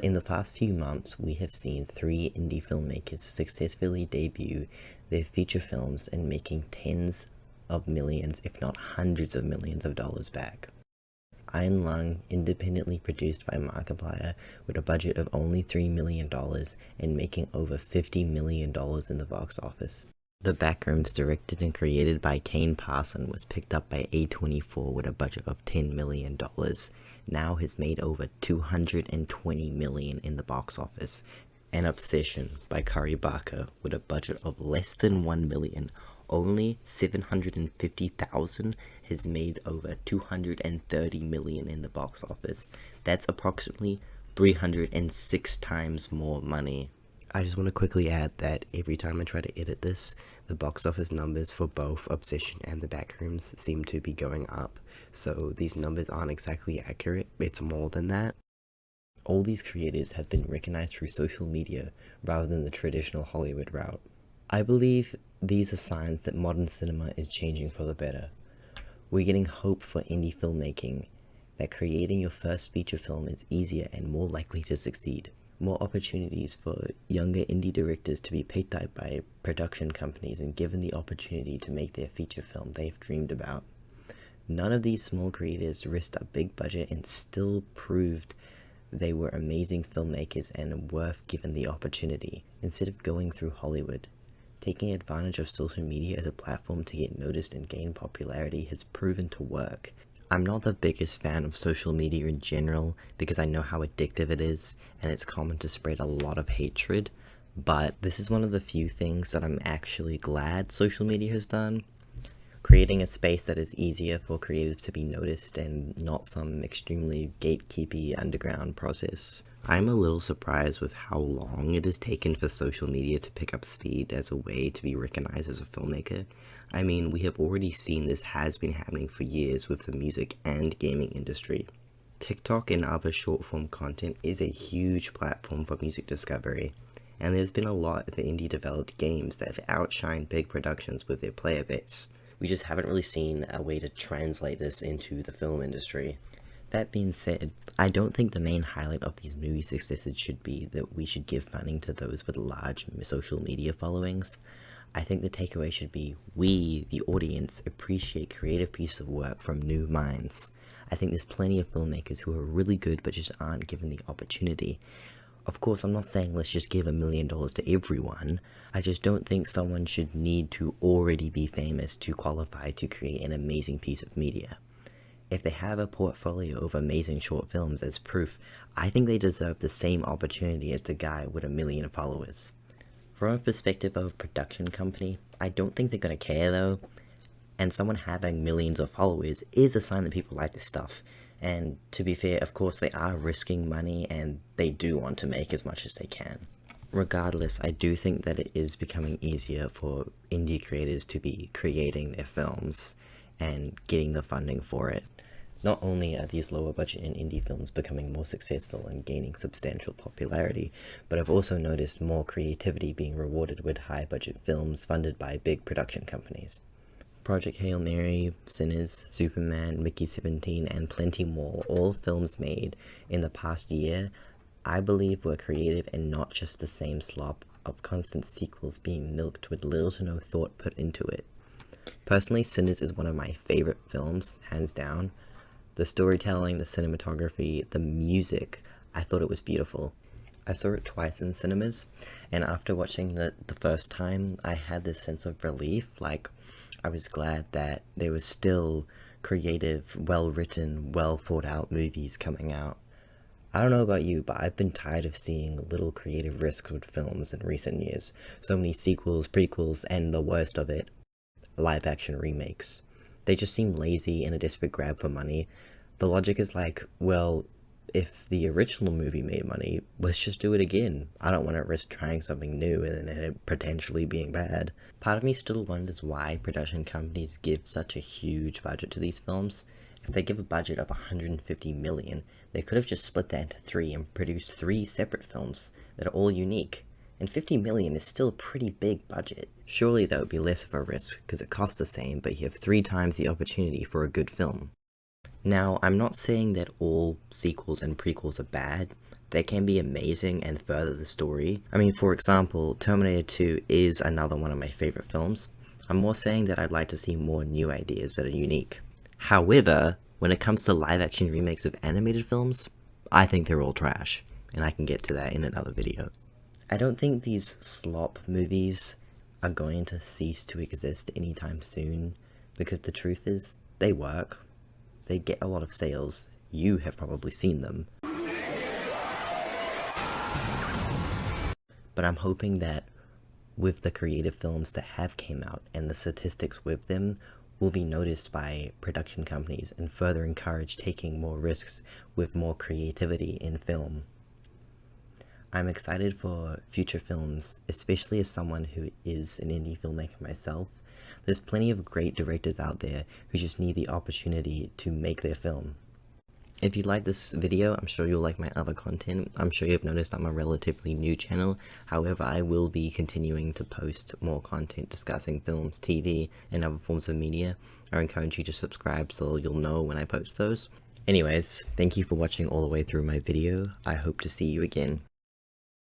In the past few months, we have seen three indie filmmakers successfully debut their feature films and making tens of millions, if not hundreds of millions of dollars back. Iron Lung, independently produced by Markiplier, with a budget of only $3 million and making over $50 million in the box office. The Backrooms, directed and created by Kane Parson, was picked up by A24 with a budget of $10 million. Now has made over $220 million in the box office. An Obsession by Kari Barker, with a budget of less than $1 million, only $750,000, has made over $230 million in the box office. That's approximately 306 times more money. I just want to quickly add that every time I try to edit this, the box office numbers for both Obsession and The Backrooms seem to be going up, so these numbers aren't exactly accurate. It's more than that. All these creators have been recognized through social media rather than the traditional Hollywood route. I believe these are signs that modern cinema is changing for the better. We're getting hope for indie filmmaking, that creating your first feature film is easier and more likely to succeed. More opportunities for younger indie directors to be picked up by production companies and given the opportunity to make their feature film they've dreamed about. None of these small creators risked a big budget and still proved they were amazing filmmakers and worth given the opportunity, instead of going through Hollywood. Taking advantage of social media as a platform to get noticed and gain popularity has proven to work. I'm not the biggest fan of social media in general because I know how addictive it is and it's common to spread a lot of hatred, but this is one of the few things that I'm actually glad social media has done. Creating a space that is easier for creatives to be noticed and not some extremely gatekeepy underground process. I'm a little surprised with how long it has taken for social media to pick up speed as a way to be recognized as a filmmaker. I mean, we have already seen this has been happening for years with the music and gaming industry. TikTok and other short-form content is a huge platform for music discovery, and there's been a lot of indie-developed games that have outshined big productions with their player base. We just haven't really seen a way to translate this into the film industry. That being said, I don't think the main highlight of these movie successes should be that we should give funding to those with large social media followings. I think the takeaway should be we, the audience, appreciate creative pieces of work from new minds. I think there's plenty of filmmakers who are really good but just aren't given the opportunity. Of course, I'm not saying let's just give $1 million to everyone. I just don't think someone should need to already be famous to qualify to create an amazing piece of media. If they have a portfolio of amazing short films as proof, I think they deserve the same opportunity as the guy with 1 million followers. From a perspective of a production company, I don't think they're gonna care though, and someone having millions of followers is a sign that people like this stuff. And to be fair, of course they are risking money and they do want to make as much as they can. Regardless, I do think that it is becoming easier for indie creators to be creating their films and getting the funding for it. Not only are these lower budget and indie films becoming more successful and gaining substantial popularity, but I've also noticed more creativity being rewarded with high budget films funded by big production companies. Project Hail Mary, Sinners, Superman, Mickey 17, and plenty more, all films made in the past year, I believe were creative and not just the same slop of constant sequels being milked with little to no thought put into it. Personally, Sinners is one of my favorite films, hands down. The storytelling, the cinematography, the music, I thought it was beautiful. I saw it twice in cinemas, and after watching the first time, I had this sense of relief, like I was glad that there was still creative, well-written, well-thought-out movies coming out. I don't know about you, but I've been tired of seeing little creative risks with films in recent years. So many sequels, prequels, and the worst of it, live-action remakes. They just seem lazy and a desperate grab for money. The logic is like, well, if the original movie made money, let's just do it again. I don't want to risk trying something new and then it potentially being bad. Part of me still wonders why production companies give such a huge budget to these films. If they give a budget of $150 million, they could have just split that into 3 and produced 3 separate films that are all unique. And $50 million is still a pretty big budget. Surely that would be less of a risk, because it costs the same, but you have 3 times the opportunity for a good film. Now, I'm not saying that all sequels and prequels are bad. they can be amazing and further the story. I mean, for example, Terminator 2 is another one of my favorite films. I'm more saying that I'd like to see more new ideas that are unique. However, when it comes to live action remakes of animated films, I think they're all trash, and I can get to that in another video. I don't think these slop movies are going to cease to exist anytime soon, because the truth is, they work. They get a lot of sales. You have probably seen them. But I'm hoping that with the creative films that have came out and the statistics with them will be noticed by production companies and further encourage taking more risks with more creativity in film. I'm excited for future films, especially as someone who is an indie filmmaker myself. There's plenty of great directors out there who just need the opportunity to make their film. If you like this video, I'm sure you'll like my other content. I'm sure you've noticed I'm a relatively new channel. However, I will be continuing to post more content discussing films, TV, and other forms of media. I encourage you to subscribe so you'll know when I post those. Anyways, thank you for watching all the way through my video. I hope to see you again.